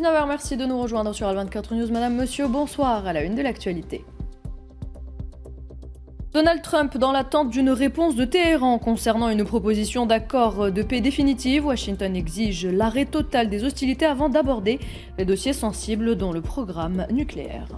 19h, merci de nous rejoindre sur Al24 News. Madame, monsieur, bonsoir à la une de l'actualité. Donald Trump dans l'attente d'une réponse de Téhéran concernant une proposition d'accord de paix définitive. Washington exige l'arrêt total des hostilités avant d'aborder les dossiers sensibles dont le programme nucléaire.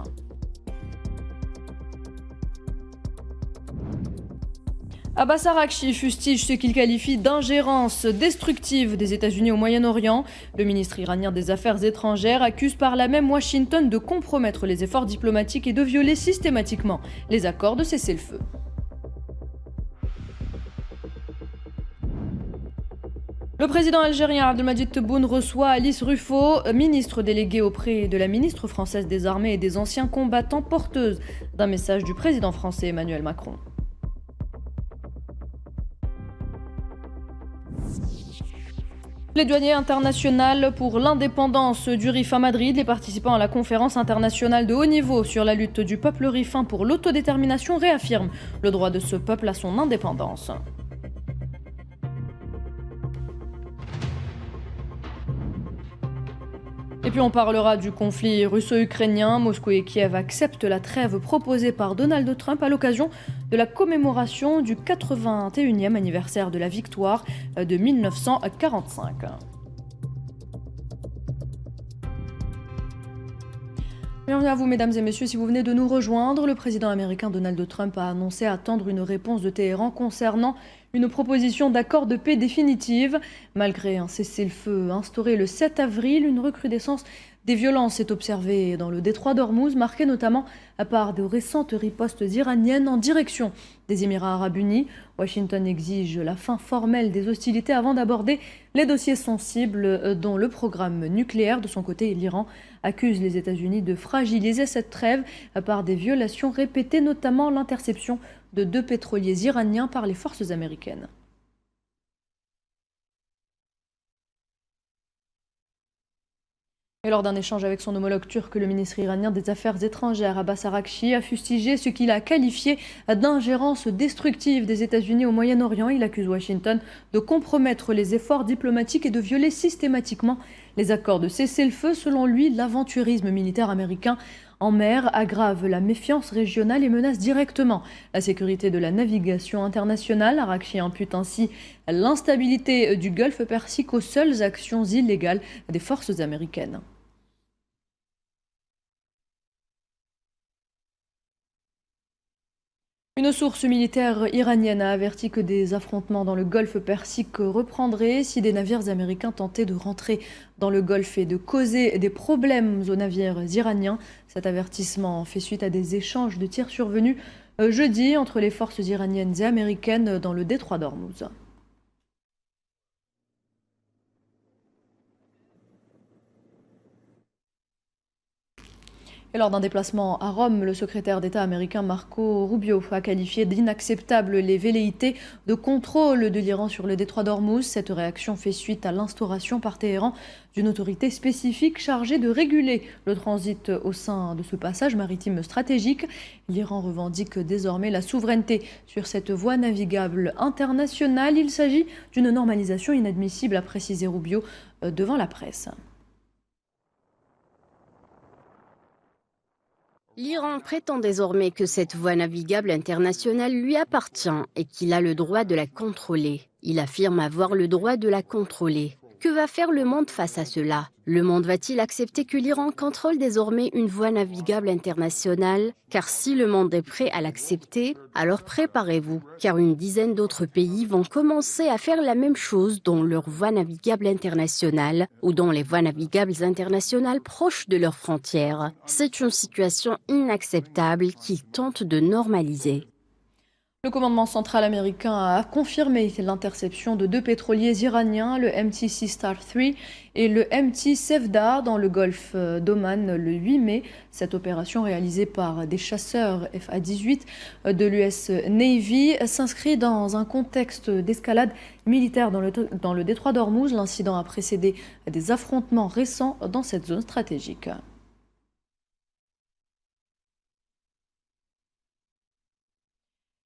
Abbas Araghchi fustige ce qu'il qualifie d'ingérence destructive des États-Unis au Moyen-Orient. Le ministre iranien des Affaires étrangères accuse par là même Washington de compromettre les efforts diplomatiques et de violer systématiquement les accords de cessez-le-feu. Le président algérien Abdelmadjid Tebboune reçoit Alice Rufo, ministre déléguée auprès de la ministre française des Armées et des Anciens combattants, porteuse d'un message du président français Emmanuel Macron. Plaidoyer international pour l'indépendance du RIF à Madrid. Les participants à la conférence internationale de haut niveau sur la lutte du peuple rifin pour l'autodétermination réaffirment le droit de ce peuple à son indépendance. Et puis on parlera du conflit russo-ukrainien. Moscou et Kiev acceptent la trêve proposée par Donald Trump à l'occasion de la commémoration du 81e anniversaire de la victoire de 1945. Bienvenue à vous, mesdames et messieurs. Si vous venez de nous rejoindre, le président américain Donald Trump a annoncé attendre une réponse de Téhéran concernant une proposition d'accord de paix définitive. Malgré un cessez-le-feu instauré le 7 avril, une recrudescence des violences est observée dans le détroit d'Ormuz, marquée notamment par de récentes ripostes iraniennes en direction des Émirats arabes unis. Washington exige la fin formelle des hostilités avant d'aborder les dossiers sensibles dont le programme nucléaire. De son côté, l'Iran accuse les États-Unis de fragiliser cette trêve par des violations répétées, notamment l'interception de 2 pétroliers iraniens par les forces américaines. Et lors d'un échange avec son homologue turc, le ministre iranien des Affaires étrangères Abbas Araghchi a fustigé ce qu'il a qualifié d'ingérence destructive des États-Unis au Moyen-Orient. Il accuse Washington de compromettre les efforts diplomatiques et de violer systématiquement les accords de cessez-le-feu. Selon lui, l'aventurisme militaire américain en mer aggrave la méfiance régionale et menace directement la sécurité de la navigation internationale. Araghchi impute ainsi l'instabilité du Golfe Persique aux seules actions illégales des forces américaines. Une source militaire iranienne a averti que des affrontements dans le Golfe Persique reprendraient si des navires américains tentaient de rentrer dans le Golfe et de causer des problèmes aux navires iraniens. Cet avertissement fait suite à des échanges de tirs survenus jeudi entre les forces iraniennes et américaines dans le détroit d'Ormuz. Et lors d'un déplacement à Rome, le secrétaire d'État américain Marco Rubio a qualifié d'inacceptables les velléités de contrôle de l'Iran sur le détroit d'Ormuz. Cette réaction fait suite à l'instauration par Téhéran d'une autorité spécifique chargée de réguler le transit au sein de ce passage maritime stratégique. L'Iran revendique désormais la souveraineté sur cette voie navigable internationale. Il s'agit d'une normalisation inadmissible, a précisé Rubio devant la presse. L'Iran prétend désormais que cette voie navigable internationale lui appartient et qu'il a le droit de la contrôler. Il affirme avoir le droit de la contrôler. Que va faire le monde face à cela? Le monde va-t-il accepter que l'Iran contrôle désormais une voie navigable internationale? Car si le monde est prêt à l'accepter, alors préparez-vous, car une dizaine d'autres pays vont commencer à faire la même chose dans leur voie navigable internationale ou dans les voies navigables internationales proches de leurs frontières. C'est une situation inacceptable qu'ils tentent de normaliser. Le commandement central américain a confirmé l'interception de 2 pétroliers iraniens, le MT Sea Star 3 et le MT Sevda, dans le golfe d'Oman le 8 mai. Cette opération réalisée par des chasseurs FA-18 de l'US Navy s'inscrit dans un contexte d'escalade militaire dans le détroit d'Ormuz. L'incident a précédé des affrontements récents dans cette zone stratégique.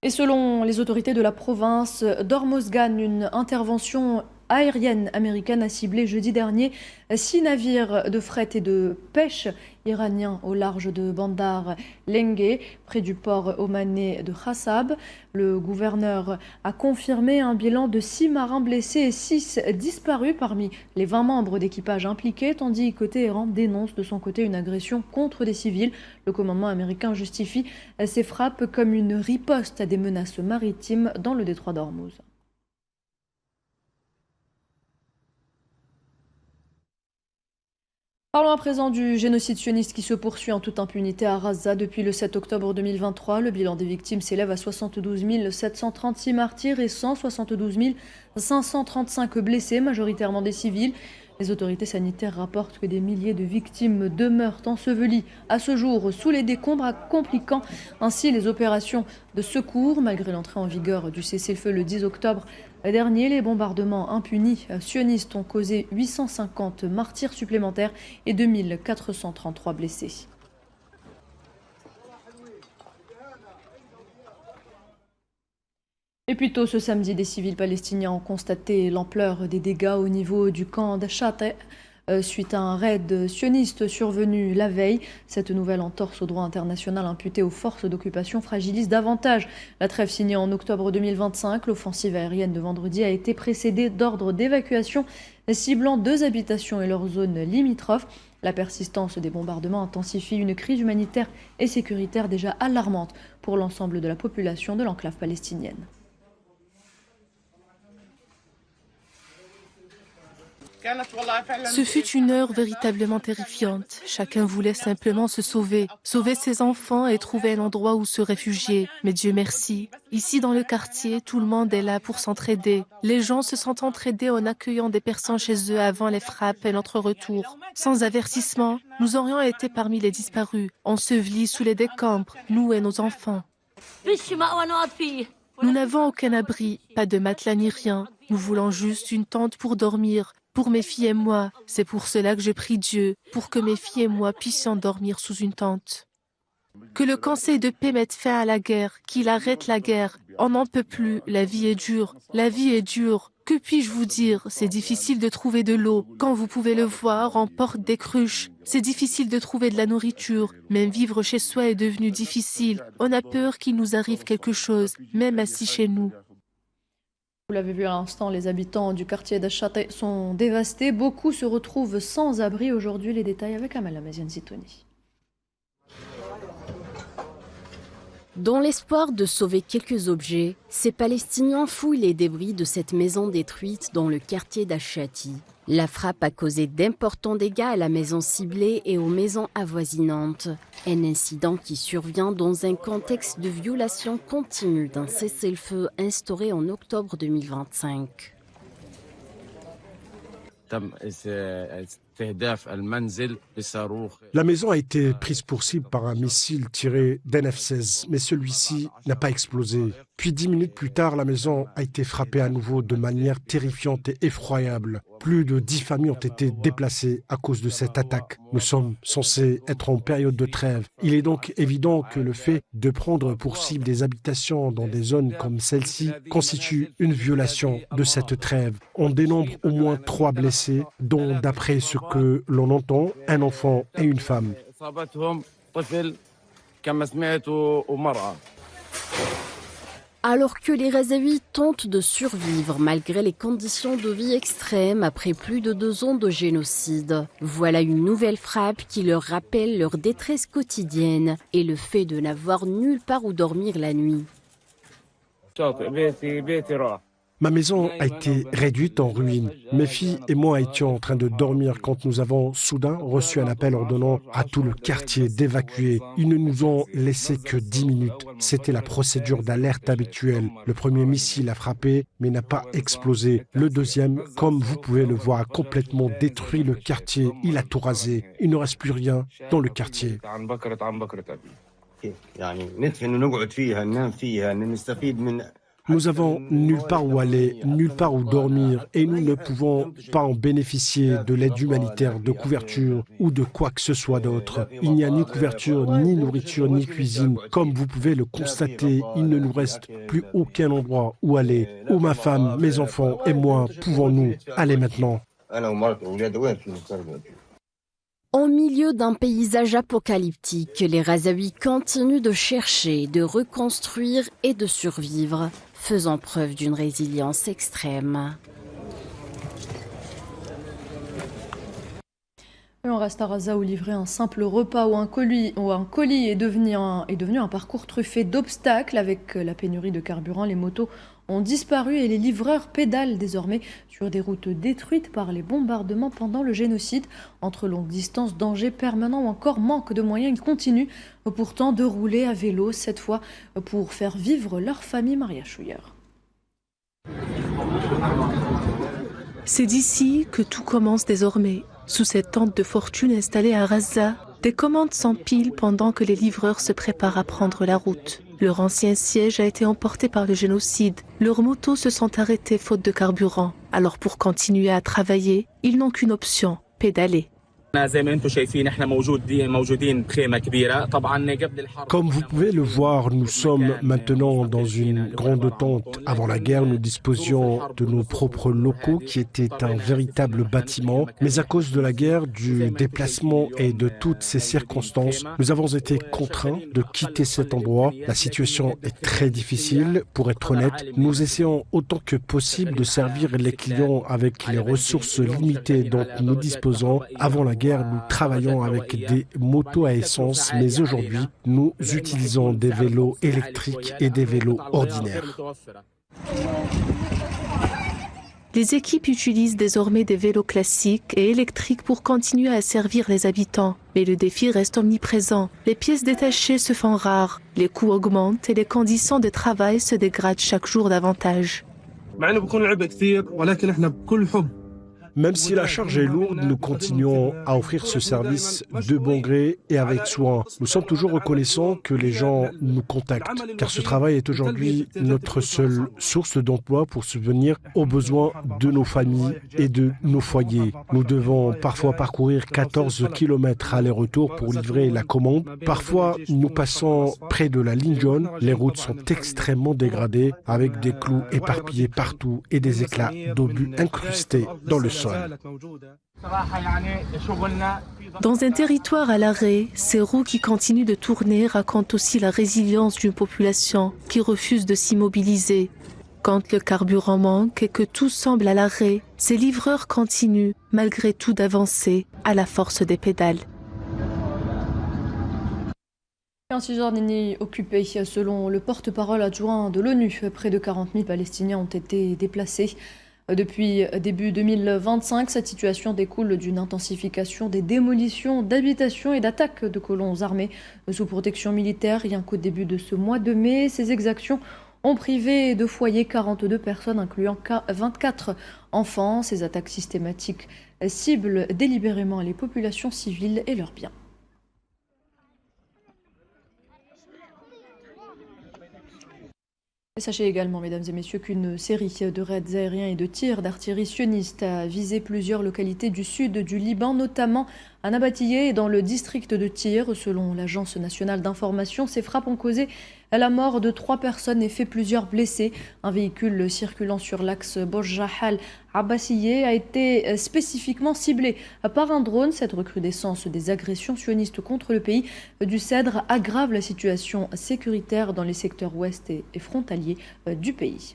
Et selon les autorités de la province d'Hormozgan, une intervention aérienne américaine a ciblé jeudi dernier 6 navires de fret et de pêche iraniens au large de Bandar Lenge, près du port omanais de Khassab. Le gouverneur a confirmé un bilan de 6 marins blessés et 6 disparus parmi les 20 membres d'équipage impliqués, tandis que Téhéran dénonce de son côté une agression contre des civils. Le commandement américain justifie ces frappes comme une riposte à des menaces maritimes dans le détroit d'Ormuz. Parlons à présent du génocide sioniste qui se poursuit en toute impunité à Gaza depuis le 7 octobre 2023. Le bilan des victimes s'élève à 72 736 martyrs et 172 535 blessés, majoritairement des civils. Les autorités sanitaires rapportent que des milliers de victimes demeurent ensevelies à ce jour sous les décombres, compliquant ainsi les opérations de secours. Malgré l'entrée en vigueur du cessez-le-feu le 10 octobre dernier, les bombardements impunis sionistes ont causé 850 martyrs supplémentaires et 2433 blessés. Et plus tôt ce samedi, des civils palestiniens ont constaté l'ampleur des dégâts au niveau du camp d'Achat suite à un raid sioniste survenu la veille. Cette nouvelle entorse au droit international imputée aux forces d'occupation fragilise davantage la trêve signée en octobre 2025. L'offensive aérienne de vendredi a été précédée d'ordres d'évacuation ciblant 2 habitations et leurs zones limitrophes. La persistance des bombardements intensifie une crise humanitaire et sécuritaire déjà alarmante pour l'ensemble de la population de l'enclave palestinienne. Ce fut une heure véritablement terrifiante. Chacun voulait simplement se sauver, sauver ses enfants et trouver un endroit où se réfugier. Mais Dieu merci, ici dans le quartier, tout le monde est là pour s'entraider. Les gens se sont entraidés en accueillant des personnes chez eux avant les frappes et notre retour. Sans avertissement, nous aurions été parmi les disparus, ensevelis sous les décombres, nous et nos enfants. Nous n'avons aucun abri, pas de matelas ni rien. Nous voulons juste une tente pour dormir. Pour mes filles et moi, c'est pour cela que je prie Dieu, pour que mes filles et moi puissions dormir sous une tente. Que le Conseil de paix mette fin à la guerre, qu'il arrête la guerre. On n'en peut plus, la vie est dure, la vie est dure. Que puis-je vous dire? C'est difficile de trouver de l'eau. Quand vous pouvez le voir, on porte des cruches. C'est difficile de trouver de la nourriture. Même vivre chez soi est devenu difficile. On a peur qu'il nous arrive quelque chose, même assis chez nous. Vous l'avez vu à l'instant, les habitants du quartier d'Achat sont dévastés. Beaucoup se retrouvent sans abri aujourd'hui. Les détails avec Amal Amazian Zitouni. Dans l'espoir de sauver quelques objets, ces Palestiniens fouillent les débris de cette maison détruite dans le quartier d'Achati. La frappe a causé d'importants dégâts à la maison ciblée et aux maisons avoisinantes. Un incident qui survient dans un contexte de violation continue d'un cessez-le-feu instauré en octobre 2025. La maison a été prise pour cible par un missile tiré d'un F-16, mais celui-ci n'a pas explosé. Puis 10 minutes plus tard, la maison a été frappée à nouveau de manière terrifiante et effroyable. Plus de 10 familles ont été déplacées à cause de cette attaque. Nous sommes censés être en période de trêve. Il est donc évident que le fait de prendre pour cible des habitations dans des zones comme celle-ci constitue une violation de cette trêve. On dénombre au moins 3 blessés, dont, d'après ce que l'on entend, un enfant et une femme. Alors que les Gazaouis tentent de survivre malgré les conditions de vie extrêmes après plus de 2 ans de génocide, voilà une nouvelle frappe qui leur rappelle leur détresse quotidienne et le fait de n'avoir nulle part où dormir la nuit. Ma maison a été réduite en ruine. Mes filles et moi étions en train de dormir quand nous avons soudain reçu un appel ordonnant à tout le quartier d'évacuer. Ils ne nous ont laissé que 10 minutes. C'était la procédure d'alerte habituelle. Le premier missile a frappé, mais n'a pas explosé. Le deuxième, comme vous pouvez le voir, a complètement détruit le quartier. Il a tout rasé. Il ne reste plus rien dans le quartier. Nous avons nulle part où aller, nulle part où dormir et nous ne pouvons pas en bénéficier de l'aide humanitaire, de couverture ou de quoi que ce soit d'autre. Il n'y a ni couverture, ni nourriture, ni cuisine. Comme vous pouvez le constater, il ne nous reste plus aucun endroit où aller. Où ma femme, mes enfants et moi pouvons-nous aller maintenant? Au milieu d'un paysage apocalyptique, les Razaouis continuent de chercher, de reconstruire et de survivre, faisant preuve d'une résilience extrême. Et on reste à Raza où livrer un simple repas ou un colis est devenu un parcours truffé d'obstacles. Avec la pénurie de carburant, les motos ont disparu et les livreurs pédalent désormais sur des routes détruites par les bombardements pendant le génocide. Entre longues distances, dangers permanents ou encore manque de moyens, ils continuent pourtant de rouler à vélo, cette fois pour faire vivre leur famille. Maria Chouyer. C'est d'ici que tout commence désormais. Sous cette tente de fortune installée à Raza, des commandes s'empilent pendant que les livreurs se préparent à prendre la route. Leur ancien siège a été emporté par le génocide. Leurs motos se sont arrêtées faute de carburant. Alors pour continuer à travailler, ils n'ont qu'une option, pédaler. Comme vous pouvez le voir, nous sommes maintenant dans une grande tente. Avant la guerre, nous disposions de nos propres locaux qui étaient un véritable bâtiment. Mais à cause de la guerre, du déplacement et de toutes ces circonstances, nous avons été contraints de quitter cet endroit. La situation est très difficile. Pour être honnête, nous essayons autant que possible de servir les clients avec les ressources limitées dont nous disposons. Avant la guerre, nous travaillons avec des motos à essence, mais aujourd'hui, nous utilisons des vélos électriques et des vélos ordinaires. Les équipes utilisent désormais des vélos classiques et électriques pour continuer à servir les habitants. Mais le défi reste omniprésent. Les pièces détachées se font rares, les coûts augmentent et les conditions de travail se dégradent chaque jour davantage. Même si la charge est lourde, nous continuons à offrir ce service de bon gré et avec soin. Nous sommes toujours reconnaissants que les gens nous contactent, car ce travail est aujourd'hui notre seule source d'emploi pour subvenir aux besoins de nos familles et de nos foyers. Nous devons parfois parcourir 14 km aller-retour pour livrer la commande. Parfois, nous passons près de la ligne jaune. Les routes sont extrêmement dégradées, avec des clous éparpillés partout et des éclats d'obus incrustés dans le sol. Dans un territoire à l'arrêt, ces roues qui continuent de tourner racontent aussi la résilience d'une population qui refuse de s'immobiliser. Quand le carburant manque et que tout semble à l'arrêt, ces livreurs continuent, malgré tout, d'avancer à la force des pédales. En Cisjordanie occupée, selon le porte-parole adjoint de l'ONU, près de 40 000 Palestiniens ont été déplacés. Depuis début 2025, cette situation découle d'une intensification des démolitions d'habitations et d'attaques de colons armés sous protection militaire. Rien qu'au début de ce mois de mai, ces exactions ont privé de foyer 42 personnes, incluant 24 enfants. Ces attaques systématiques ciblent délibérément les populations civiles et leurs biens. Et sachez également, mesdames et messieurs, qu'une série de raids aériens et de tirs d'artillerie sioniste a visé plusieurs localités du sud du Liban, notamment à Nabatillé et dans le district de Tyr. Selon l'Agence nationale d'information, ces frappes ont causé la mort de 3 personnes et fait plusieurs blessés. Un véhicule circulant sur l'axe Bojahal-Abbasiyeh a été spécifiquement ciblé par un drone. Cette recrudescence des agressions sionistes contre le pays du Cèdre aggrave la situation sécuritaire dans les secteurs ouest et frontaliers du pays.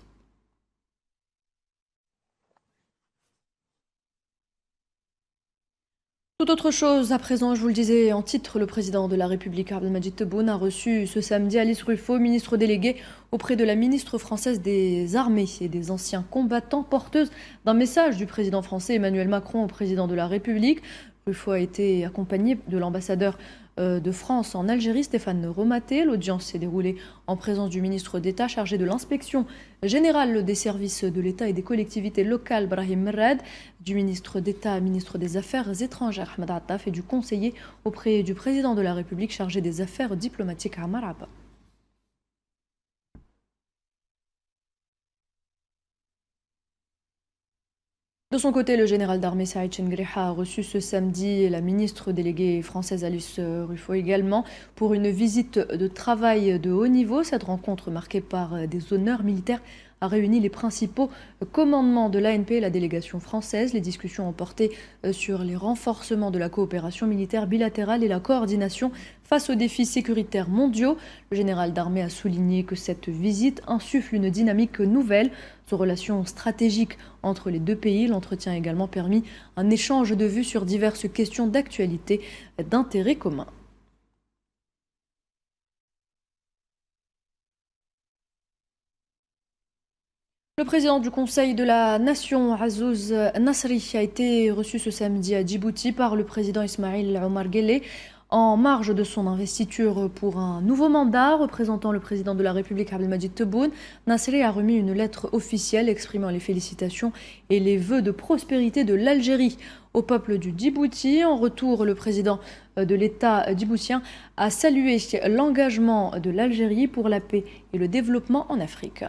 Tout autre chose, à présent, je vous le disais en titre, le président de la République, Abdelmadjid Tebboune, a reçu ce samedi Alice Ruffo, ministre déléguée auprès de la ministre française des Armées et des anciens combattants, porteuse d'un message du président français Emmanuel Macron au président de la République. Ruffo a été accompagné de l'ambassadeur de France en Algérie, Stéphane Romaté. L'audience s'est déroulée en présence du ministre d'État chargé de l'inspection générale des services de l'État et des collectivités locales, Brahim Merad, du ministre d'État, ministre des Affaires étrangères, Ahmed Attaf, et du conseiller auprès du président de la République chargé des Affaires diplomatiques, Amar Abba. De son côté, le général d'armée Saïd Chengreh a reçu ce samedi la ministre déléguée française Alice Ruffo également pour une visite de travail de haut niveau. Cette rencontre marquée par des honneurs militaires a réuni les principaux commandements de l'ANP et la délégation française. Les discussions ont porté sur les renforcements de la coopération militaire bilatérale et la coordination face aux défis sécuritaires mondiaux. Le général d'armée a souligné que cette visite insuffle une dynamique nouvelle aux relations stratégiques entre les deux pays. L'entretien a également permis un échange de vues sur diverses questions d'actualité d'intérêt commun. Le président du Conseil de la Nation, Azzouz Nasri, a été reçu ce samedi à Djibouti par le président Ismaïl Omar Guelleh en marge de son investiture pour un nouveau mandat. Représentant le président de la République, Abdelmadjid Tebboune, Nasri a remis une lettre officielle exprimant les félicitations et les vœux de prospérité de l'Algérie au peuple du Djibouti. En retour, le président de l'État djiboutien a salué l'engagement de l'Algérie pour la paix et le développement en Afrique.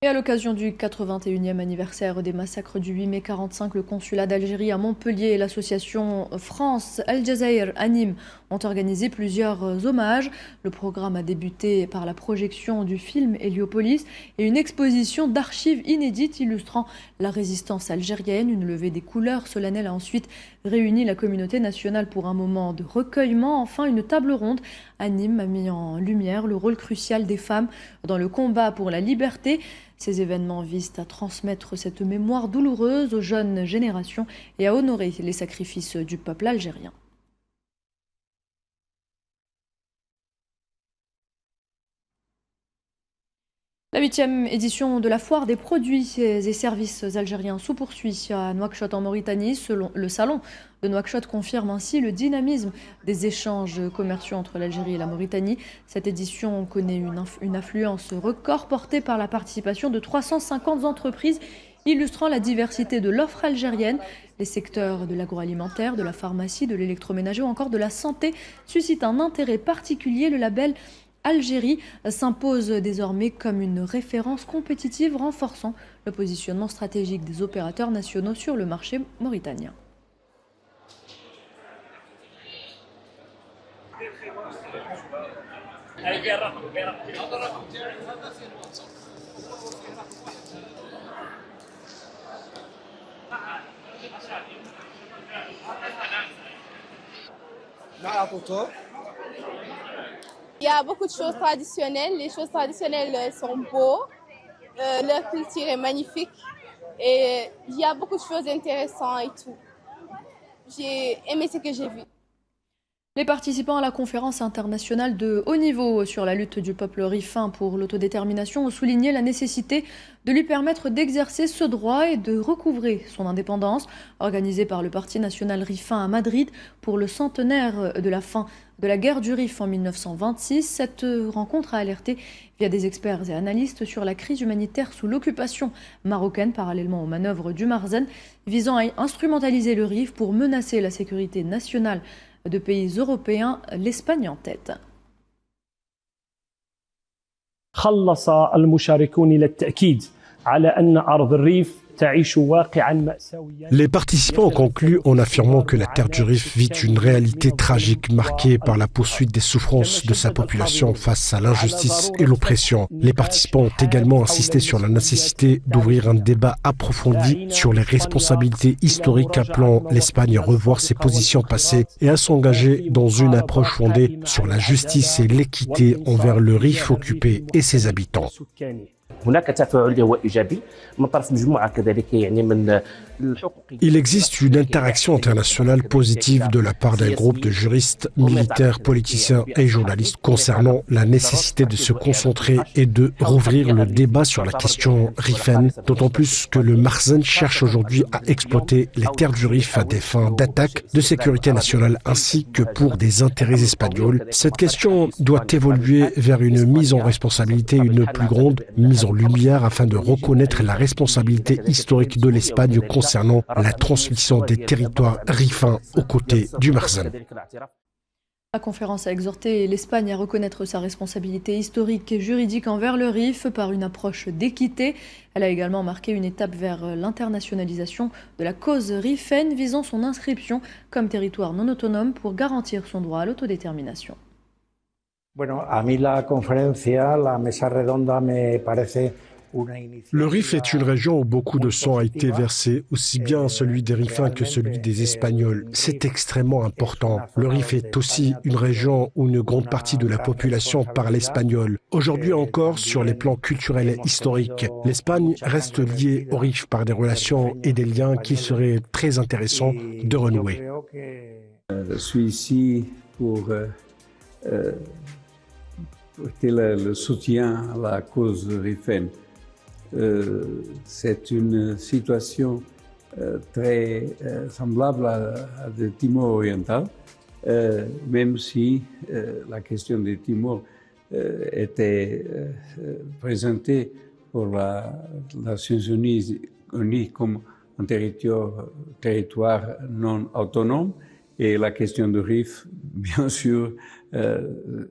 Et à l'occasion du 81e anniversaire des massacres du 8 mai 1945, le consulat d'Algérie à Montpellier et l'association France Al Jazair à Nîmes ont organisé plusieurs hommages. Le programme a débuté par la projection du film Héliopolis et une exposition d'archives inédites illustrant la résistance algérienne. Une levée des couleurs solennelle a ensuite réuni la communauté nationale pour un moment de recueillement. Enfin, une table ronde à Nîmes a mis en lumière le rôle crucial des femmes dans le combat pour la liberté. Ces événements visent à transmettre cette mémoire douloureuse aux jeunes générations et à honorer les sacrifices du peuple algérien. La 8e édition de la foire des produits et services algériens se poursuit à Nouakchott en Mauritanie. Selon le salon de Nouakchott confirme ainsi le dynamisme des échanges commerciaux entre l'Algérie et la Mauritanie. Cette édition connaît une affluence record portée par la participation de 350 entreprises illustrant la diversité de l'offre algérienne. Les secteurs de l'agroalimentaire, de la pharmacie, de l'électroménager ou encore de la santé suscitent un intérêt particulier. Le label Algérie s'impose désormais comme une référence compétitive, renforçant le positionnement stratégique des opérateurs nationaux sur le marché mauritanien. Il y a beaucoup de choses traditionnelles. Les choses traditionnelles sont beaux. Leur culture est magnifique. Et il y a beaucoup de choses intéressantes et tout. J'ai aimé ce que j'ai vu. Les participants à la conférence internationale de haut niveau sur la lutte du peuple rifin pour l'autodétermination ont souligné la nécessité de lui permettre d'exercer ce droit et de recouvrer son indépendance. Organisée par le Parti national rifin à Madrid pour le centenaire de la fin de la guerre du Rif en 1926, cette rencontre a alerté via des experts et analystes sur la crise humanitaire sous l'occupation marocaine, parallèlement aux manœuvres du Marzen, visant à instrumentaliser le Rif pour menacer la sécurité nationale de pays européens, l'Espagne en tête. خلص المشاركون إلى التأكيد على أن أرض الريف Les participants ont conclu en affirmant que la terre du Rif vit une réalité tragique marquée par la poursuite des souffrances de sa population face à l'injustice et l'oppression. Les participants ont également insisté sur la nécessité d'ouvrir un débat approfondi sur les responsabilités historiques, appelant l'Espagne à revoir ses positions passées et à s'engager dans une approche fondée sur la justice et l'équité envers le Rif occupé et ses habitants. Il existe une interaction internationale positive de la part d'un groupe de juristes, militaires, politiciens et journalistes concernant la nécessité de se concentrer et de rouvrir le débat sur la question rifaine, d'autant plus que le Marzen cherche aujourd'hui à exploiter les terres du Rif à des fins d'attaque, de sécurité nationale ainsi que pour des intérêts espagnols. Cette question doit évoluer vers une mise en responsabilité, une plus grande mise en lumière afin de reconnaître la responsabilité historique de l'Espagne concernant la transmission des territoires rifins aux côtés du Marzen. La conférence a exhorté l'Espagne à reconnaître sa responsabilité historique et juridique envers le RIF par une approche d'équité. Elle a également marqué une étape vers l'internationalisation de la cause rifaine visant son inscription comme territoire non autonome pour garantir son droit à l'autodétermination. Bueno, a mí la conferencia, la mesa redonda me parece. Le Rif est une région où beaucoup de sang a été versé, aussi bien celui des Rifins que celui des Espagnols. C'est extrêmement important. Le Rif est aussi une région où une grande partie de la population parle espagnol. Aujourd'hui encore, sur les plans culturels et historiques, l'Espagne reste liée au Rif par des relations et des liens qu'il serait très intéressant de renouer. Je suis ici pour le soutien à la cause rifaine. C'est une situation très semblable à de Timor oriental, même si la question de Timor était présentée pour les Nations Unies comme un territoire non autonome. Et la question du Rif, bien sûr,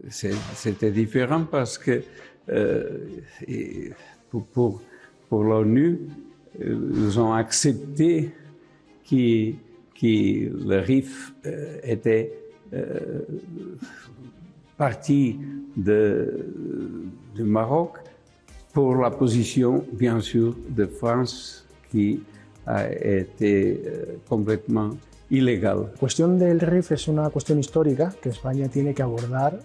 c'était différent parce que pour l'ONU, ils ont accepté que le Rif était partie du Maroc pour la position, bien sûr, de France qui a été complètement illégale. La cuestión del RIF es una cuestión histórica que España tiene que abordar.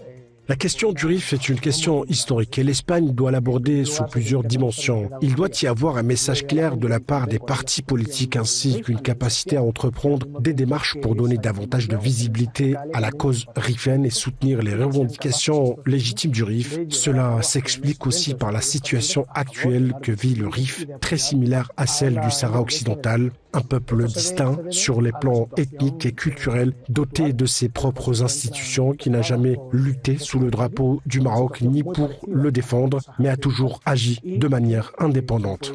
La question du Rif est une question historique et l'Espagne doit l'aborder sous plusieurs dimensions. Il doit y avoir un message clair de la part des partis politiques ainsi qu'une capacité à entreprendre des démarches pour donner davantage de visibilité à la cause rifaine et soutenir les revendications légitimes du Rif. Cela s'explique aussi par la situation actuelle que vit le Rif, très similaire à celle du Sahara occidental. Un peuple distinct sur les plans ethniques et culturels, doté de ses propres institutions, qui n'a jamais lutté sous le drapeau du Maroc ni pour le défendre, mais a toujours agi de manière indépendante.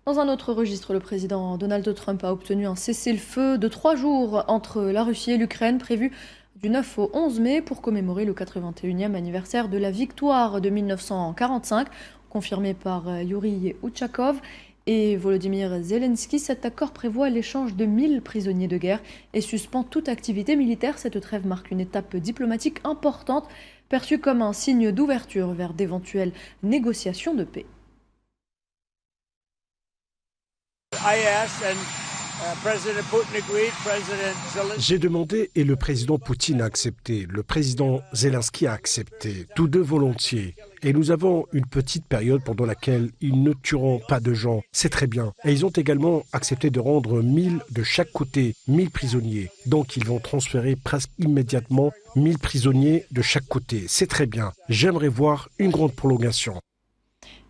Dans un autre registre, le président Donald Trump a obtenu un cessez-le-feu de 3 jours entre la Russie et l'Ukraine, prévu du 9 au 11 mai pour commémorer le 81e anniversaire de la victoire de 1945, confirmé par Yuri Uchakov et Volodymyr Zelensky. Cet accord prévoit l'échange de 1000 prisonniers de guerre et suspend toute activité militaire. Cette trêve marque une étape diplomatique importante, perçue comme un signe d'ouverture vers d'éventuelles négociations de paix. J'ai demandé et le président Poutine a accepté. Le président Zelensky a accepté. Tous deux volontiers. Et nous avons une petite période pendant laquelle ils ne tueront pas de gens. C'est très bien. Et ils ont également accepté de rendre 1000 de chaque côté, 1000 prisonniers. Donc ils vont transférer presque immédiatement 1000 prisonniers de chaque côté. C'est très bien. J'aimerais voir une grande prolongation.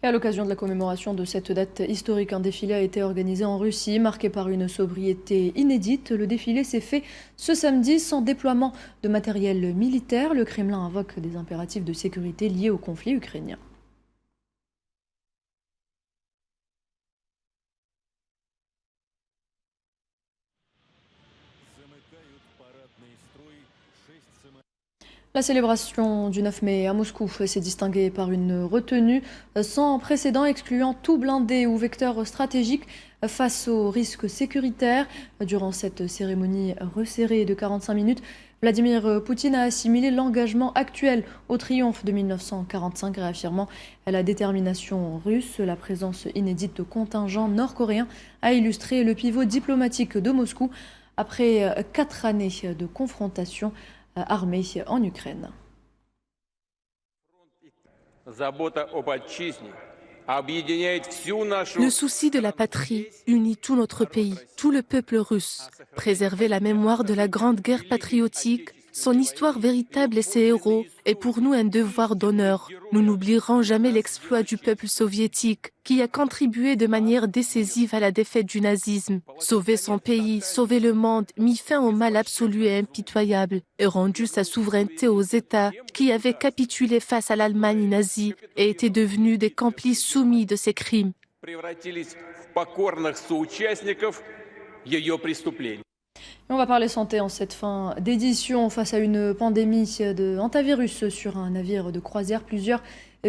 Et à l'occasion de la commémoration de cette date historique, un défilé a été organisé en Russie, marqué par une sobriété inédite. Le défilé s'est fait ce samedi sans déploiement de matériel militaire. Le Kremlin invoque des impératifs de sécurité liés au conflit ukrainien. La célébration du 9 mai à Moscou s'est distinguée par une retenue sans précédent, excluant tout blindé ou vecteur stratégique face aux risques sécuritaires. Durant cette cérémonie resserrée de 45 minutes, Vladimir Poutine a assimilé l'engagement actuel au triomphe de 1945, réaffirmant la détermination russe. La présence inédite de contingents nord-coréens a illustré le pivot diplomatique de Moscou après 4 années de confrontation armée en Ukraine. Le souci de la patrie unit tout notre pays, tout le peuple russe. Préserver la mémoire de la Grande Guerre patriotique, son histoire véritable et ses héros est pour nous un devoir d'honneur. Nous n'oublierons jamais l'exploit du peuple soviétique qui a contribué de manière décisive à la défaite du nazisme. Sauver son pays, sauver le monde, mis fin au mal absolu et impitoyable et rendu sa souveraineté aux États qui avaient capitulé face à l'Allemagne nazie et étaient devenus des complices soumis de ses crimes. On va parler santé en cette fin d'édition. Face à une pandémie de hantavirus sur un navire de croisière, plusieurs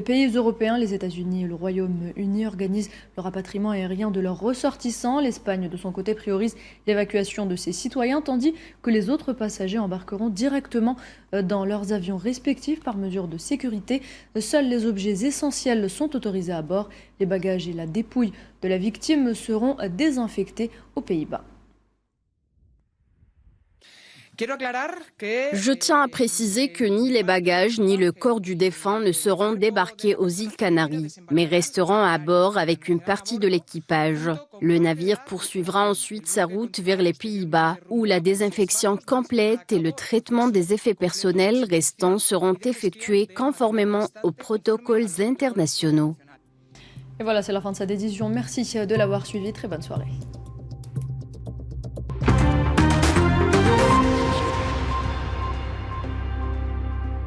pays européens, les États-Unis et le Royaume-Uni, organisent le rapatriement aérien de leurs ressortissants. L'Espagne, de son côté, priorise l'évacuation de ses citoyens, tandis que les autres passagers embarqueront directement dans leurs avions respectifs par mesure de sécurité. Seuls les objets essentiels sont autorisés à bord. Les bagages et la dépouille de la victime seront désinfectés aux Pays-Bas. Je tiens à préciser que ni les bagages ni le corps du défunt ne seront débarqués aux îles Canaries, mais resteront à bord avec une partie de l'équipage. Le navire poursuivra ensuite sa route vers les Pays-Bas, où la désinfection complète et le traitement des effets personnels restants seront effectués conformément aux protocoles internationaux. Et voilà, c'est la fin de cette édition. Merci de l'avoir suivi. Très bonne soirée.